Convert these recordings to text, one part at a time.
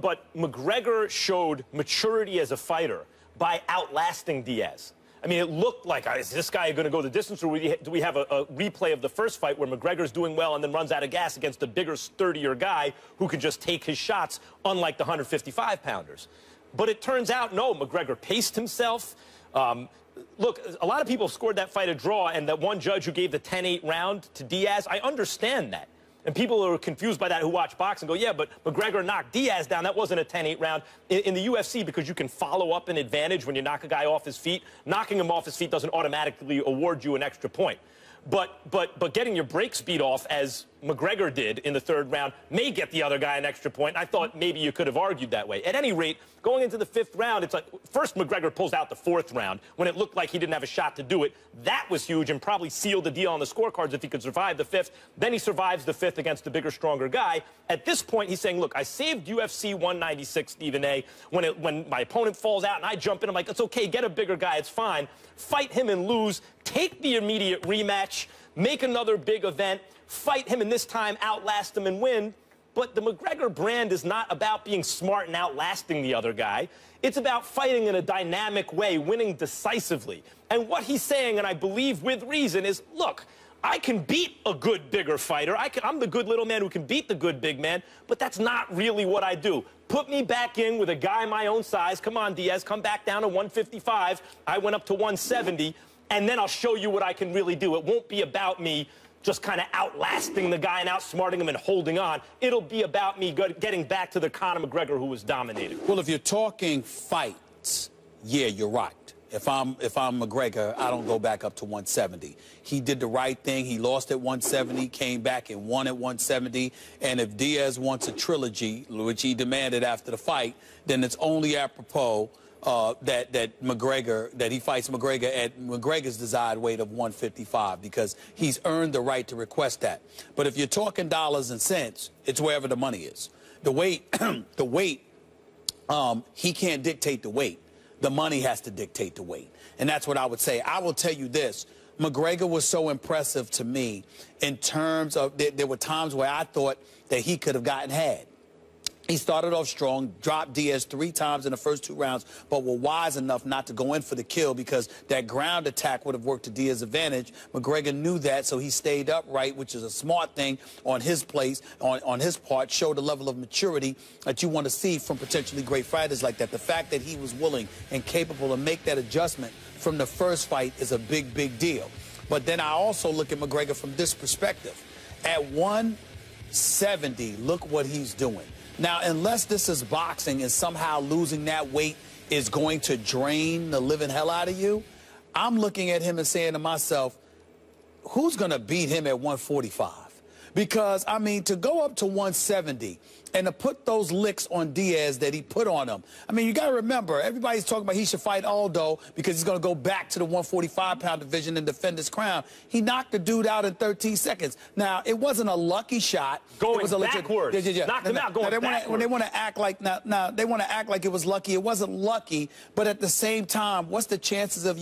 but McGregor showed maturity as a fighter by outlasting Diaz. I mean, it looked like, is this guy going to go the distance, or do we have a replay of the first fight where McGregor's doing well and then runs out of gas against a bigger, sturdier guy who can just take his shots, unlike the 155-pounders? But it turns out, no, McGregor paced himself. Look, a lot of people scored that fight a draw, and that one judge who gave the 10-8 round to Diaz, I understand that. And people are confused by that who watch boxing go, yeah, but McGregor knocked Diaz down. That wasn't a 10-8 round. In the UFC, because you can follow up an advantage when you knock a guy off his feet, knocking him off his feet doesn't automatically award you an extra point. But getting your brakes beat off, as McGregor did in the third round, may get the other guy an extra point. I thought maybe you could have argued that way. At any rate, going into the fifth round, it's like, first McGregor pulls out the fourth round when it looked like he didn't have a shot to do it. That was huge and probably sealed the deal on the scorecards if he could survive the fifth. Then he survives the fifth against the bigger, stronger guy. At this point, he's saying, look, I saved UFC 196, Stephen A. When my opponent falls out and I jump in, I'm like, it's okay, get a bigger guy, it's fine. Fight him and lose, take the immediate rematch, make another big event, fight him and this time outlast him and win. But the McGregor brand is not about being smart and outlasting the other guy. It's about fighting in a dynamic way, winning decisively. And what he's saying, and I believe with reason, is, look, I can beat a good, bigger fighter. I'm the good little man who can beat the good big man, but that's not really what I do. Put me back in with a guy my own size. Come on, Diaz, come back down to 155. I went up to 170, and then I'll show you what I can really do. It won't be about me just kind of outlasting the guy and outsmarting him and holding on. It'll be about me getting back to the Conor McGregor who was dominating. Well, if you're talking fights, yeah, you're right. If I'm McGregor, I don't go back up to 170. He did the right thing. He lost at 170, came back and won at 170. And if Diaz wants a trilogy, which he demanded after the fight, then it's only apropos that he fights McGregor at McGregor's desired weight of 155, because he's earned the right to request that. But if you're talking dollars and cents, it's wherever the money is. The weight, he can't dictate the weight. The money has to dictate the weight. And that's what I would say. I will tell you this. McGregor was so impressive to me in terms of there were times where I thought that he could have gotten had. He started off strong, dropped Diaz 3 times in the first 2 rounds, but were wise enough not to go in for the kill because that ground attack would have worked to Diaz's advantage. McGregor knew that, so he stayed upright, which is a smart thing on his place, on his part, showed a level of maturity that you want to see from potentially great fighters like that. The fact that he was willing and capable to make that adjustment from the first fight is a big, big deal. But then I also look at McGregor from this perspective. At 170, look what he's doing. Now, unless this is boxing and somehow losing that weight is going to drain the living hell out of you, I'm looking at him and saying to myself, who's going to beat him at 145? Because, I mean, to go up to 170 and to put those licks on Diaz that he put on him. I mean, you got to remember, everybody's talking about he should fight Aldo because he's going to go back to the 145-pound division and defend his crown. He knocked the dude out in 13 seconds. Now, it wasn't a lucky shot. Going it was a backwards. Knocked him out going backwards. When they want to act like, now, they want to act like it was lucky. It wasn't lucky, but at the same time, what's the chances of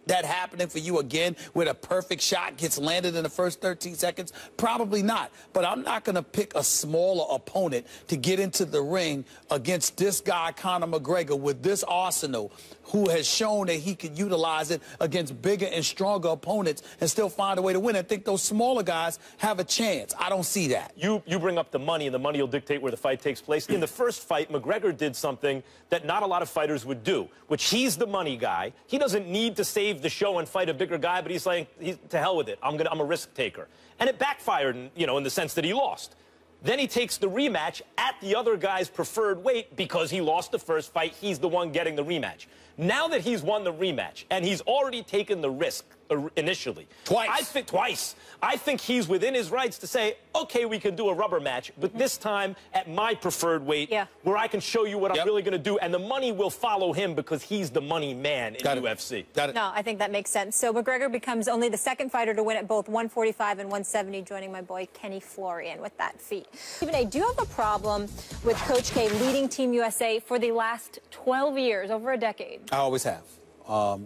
that happening for you again where a perfect shot gets landed in the first 13 seconds? Probably not. But I'm not going to pick a smaller opponent to get into the ring against this guy, Conor McGregor, with this arsenal, who has shown that he can utilize it against bigger and stronger opponents and still find a way to win. I think those smaller guys have a chance. I don't see that. You bring up the money, and the money will dictate where the fight takes place. In the first fight, McGregor did something that not a lot of fighters would do, which he's the money guy. He doesn't need to save the show and fight a bigger guy, but he's like, to hell with it. I'm a risk taker. And it backfired, in the sense that he lost. Then he takes the rematch at the other guy's preferred weight because he lost the first fight. He's the one getting the rematch. Now that he's won the rematch and he's already taken the risk initially. Twice. I think he's within his rights to say, okay, we can do a rubber match, but this time at my preferred weight where I can show you what I'm really going to do, and the money will follow him because he's the money man in UFC. No, I think that makes sense. So McGregor becomes only the second fighter to win at both 145 and 170, joining my boy Kenny Florian with that feat. Stephen A., do you have a problem with Coach K leading Team USA for the last 12 years, over a decade? I always have.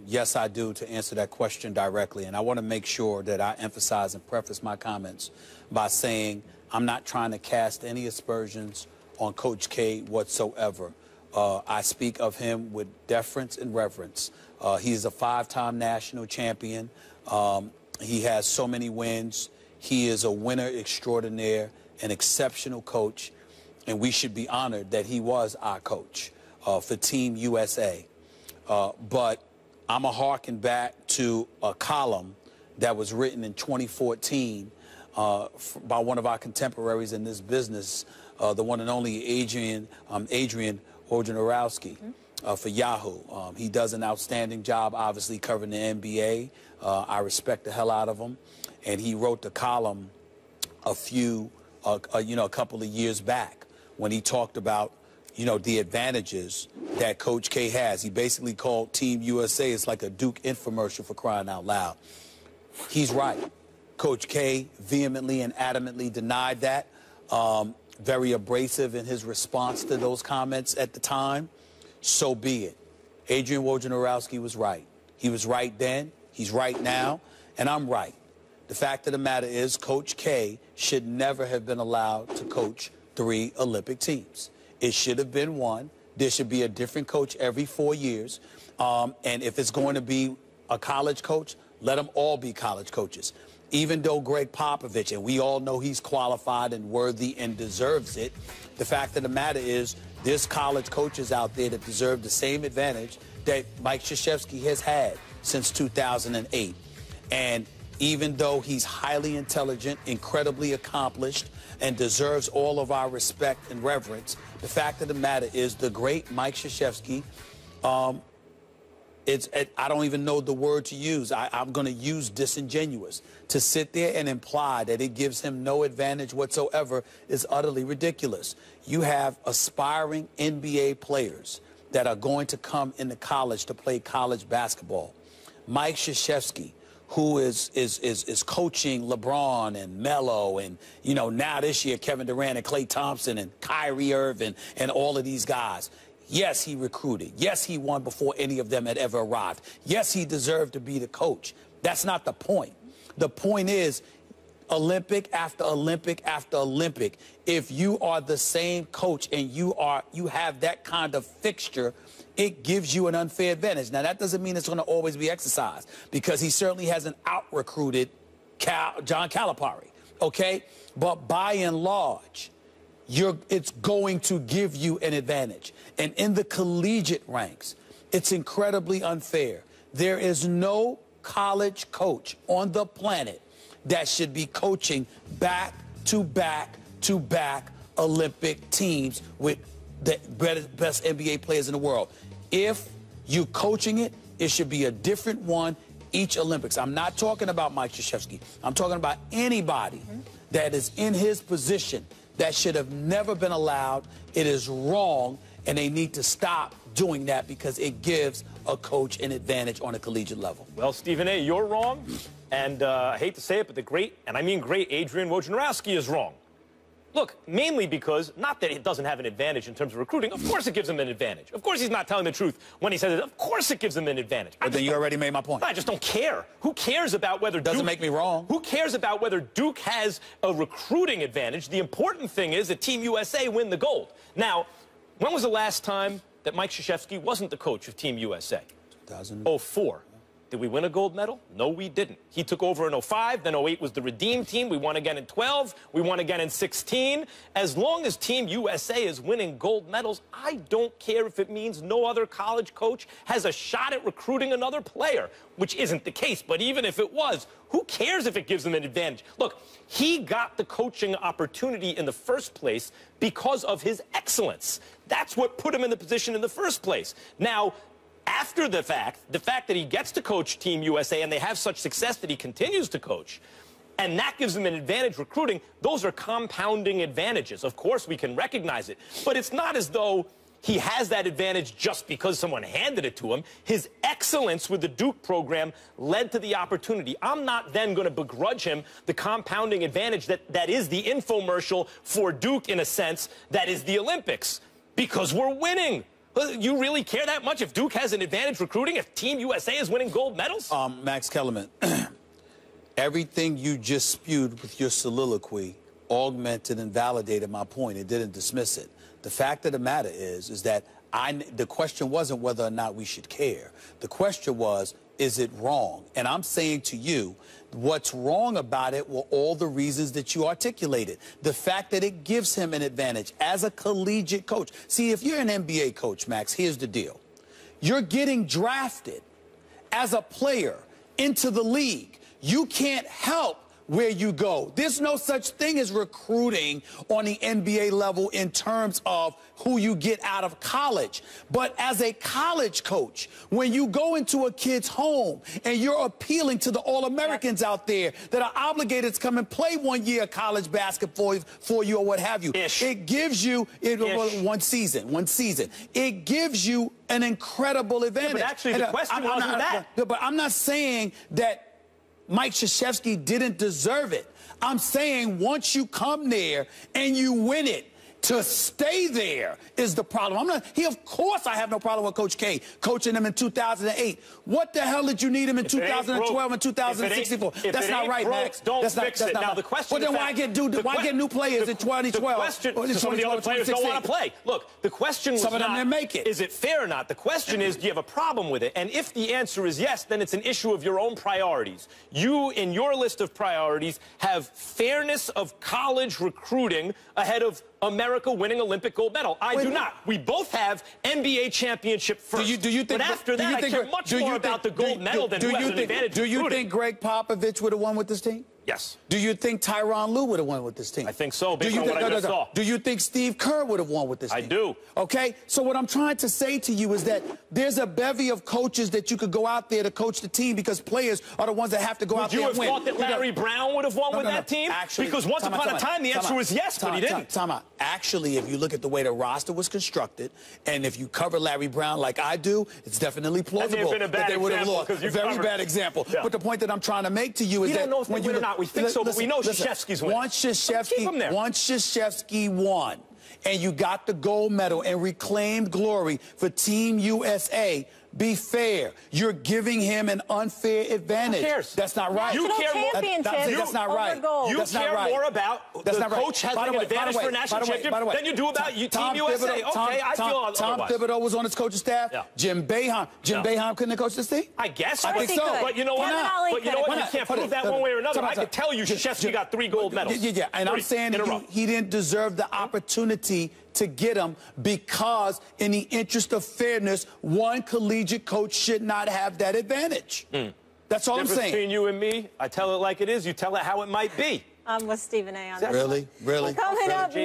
Yes, I do, to answer that question directly. And I want to make sure that I emphasize and preface my comments by saying I'm not trying to cast any aspersions on Coach K whatsoever. I speak of him with deference and reverence. He's a 5-time national champion. He has so many wins. He is a winner extraordinaire, an exceptional coach, and we should be honored that he was our coach for Team USA. But I'm going to harken back to a column that was written in 2014 by one of our contemporaries in this business, the one and only Adrian Wojnarowski for Yahoo. He does an outstanding job, obviously, covering the NBA. I respect the hell out of him. And he wrote the column a couple of years back when he talked about, the advantages that Coach K has. He basically called Team USA, it's like a Duke infomercial, for crying out loud. He's right. Coach K vehemently and adamantly denied that. Very abrasive in his response to those comments at the time. So be it. Adrian Wojnarowski was right. He was right then, he's right now, and I'm right. The fact of the matter is Coach K should never have been allowed to coach 3 Olympic teams. It should have been 1. There should be a different coach every 4 years. And if it's going to be a college coach, let them all be college coaches. Even though Greg Popovich, and we all know he's qualified and worthy and deserves it, the fact of the matter is there's college coaches out there that deserve the same advantage that Mike Krzyzewski has had since 2008. And even though he's highly intelligent, incredibly accomplished, and deserves all of our respect and reverence, the fact of the matter is the great Mike Krzyzewski, I don't even know the word to use. I'm going to use disingenuous. To sit there and imply that it gives him no advantage whatsoever is utterly ridiculous. You have aspiring NBA players that are going to come into college to play college basketball. Mike Krzyzewski, who is coaching LeBron and Melo and, now this year Kevin Durant and Klay Thompson and Kyrie Irving and all of these guys. Yes, he recruited. Yes, he won before any of them had ever arrived. Yes, he deserved to be the coach. That's not the point. The point is, Olympic after Olympic after Olympic, if you are the same coach and you have that kind of fixture, it gives you an unfair advantage. Now, that doesn't mean it's going to always be exercised, because he certainly hasn't out-recruited John Calipari, okay? But by and large, it's going to give you an advantage. And in the collegiate ranks, it's incredibly unfair. There is no college coach on the planet that should be coaching back-to-back-to-back Olympic teams with the best NBA players in the world. If you're coaching it, it should be a different one each Olympics. I'm not talking about Mike Krzyzewski. I'm talking about anybody that is in his position that should have never been allowed. It is wrong, and they need to stop doing that because it gives a coach an advantage on a collegiate level. Well, Stephen A., you're wrong, and I hate to say it, but the great, and I mean great, Adrian Wojnarowski is wrong. Look, mainly because, not that it doesn't have an advantage in terms of recruiting. Of course it gives him an advantage. Of course he's not telling the truth when he says it. Of course it gives him an advantage. But then you already made my point. I just don't care. Who cares about whether Duke... Doesn't make me wrong. Who cares about whether Duke has a recruiting advantage? The important thing is that Team USA win the gold. Now, when was the last time that Mike Krzyzewski wasn't the coach of Team USA? 2004. Did we win a gold medal? No, we didn't. He took over in 05, then 08 was the Redeem team. We won again in 12. We won again in 16. As long as Team USA is winning gold medals, I don't care if it means no other college coach has a shot at recruiting another player, which isn't the case. But even if it was, who cares if it gives them an advantage? Look, he got the coaching opportunity in the first place because of his excellence. That's what put him in the position in the first place. Now, after the fact that he gets to coach Team USA and they have such success that he continues to coach, and that gives him an advantage recruiting, those are compounding advantages. Of course, we can recognize it, but it's not as though he has that advantage just because someone handed it to him. His excellence with the Duke program led to the opportunity. I'm not then going to begrudge him the compounding advantage that is the infomercial for Duke, in a sense, that is the Olympics, because we're winning. You really care that much if Duke has an advantage recruiting, if Team USA is winning gold medals? Max Kellerman, everything you just spewed with your soliloquy augmented and validated my point. It didn't dismiss it. The fact of the matter is that the question wasn't whether or not we should care. The question was, is it wrong? And I'm saying to you, what's wrong about it were all the reasons that you articulated. The fact that it gives him an advantage as a collegiate coach. See, if you're an NBA coach, Max, here's the deal. You're getting drafted as a player into the league. You can't help where you go. There's no such thing as recruiting on the NBA level in terms of who you get out of college. But as a college coach, when you go into a kid's home and you're appealing to the All-Americans out there that are obligated to come and play 1 year of college basketball for you or what have you, it gives you one season. It gives you an incredible advantage. Yeah, but actually, the question wasn't that. But I'm not saying that Mike Krzyzewski didn't deserve it. I'm saying once you come there and you win it, to stay there is the problem. Of course I have no problem with Coach K coaching him in 2008. What the hell did you need him in 2012 and 2016 for? That's not right, Max. Don't fix it. Now the question. Well, then why get new players in 2012? Some of the other players don't want to play. Look, the question was some of them didn't make it. Is it fair or not? The question is, do you have a problem with it? And if the answer is yes, then it's an issue of your own priorities. You, in your list of priorities, have fairness of college recruiting ahead of America winning Olympic gold medal. I do not. We both have NBA championship first. Do you think? But after that, I care much more about the gold medal than who has an advantage. Do you think Greg Popovich would have won with this team? Yes. Do you think Tyronn Lue would have won with this team? I think so, based on what I just saw. Do you think Steve Kerr would have won with this team? I do. Okay? So what I'm trying to say to you is that there's a bevy of coaches that you could go out there to coach the team because players are the ones that have to go out there and win. Would you have thought that Larry Brown would have won with that team? Actually, because once upon a time, the answer was yes, but he didn't. Time out. Actually, if you look at the way the roster was constructed, and if you cover Larry Brown like I do, it's definitely plausible that they would have lost. A very bad example. Yeah. But the point that I'm trying to make to you is that... We don't know if they win or not. We think so, but we know Krzyzewski's win. Once Krzyzewski won, and you got the gold medal and reclaimed glory for Team USA, be fair. You're giving him an unfair advantage. Who cares? That's not right. You care more. That's not right. You care more about the coach having an advantage for a national championship than you do about Team USA. Okay, I feel otherwise. Tom Thibodeau was on his coaching staff. Yeah. Jim Boeheim couldn't have coached this team? I guess. I think so. But you know what? You can't prove that one way or another. I can tell you Krzyzewski got 3 gold medals. Yeah, and I'm saying he didn't deserve the opportunity to get him because, in the interest of fairness, one collegiate coach should not have that advantage. That's all I'm saying. Between you and me, I tell it like it is. You tell it how it might be. I'm with Stephen A. on that. Really? Coming up next.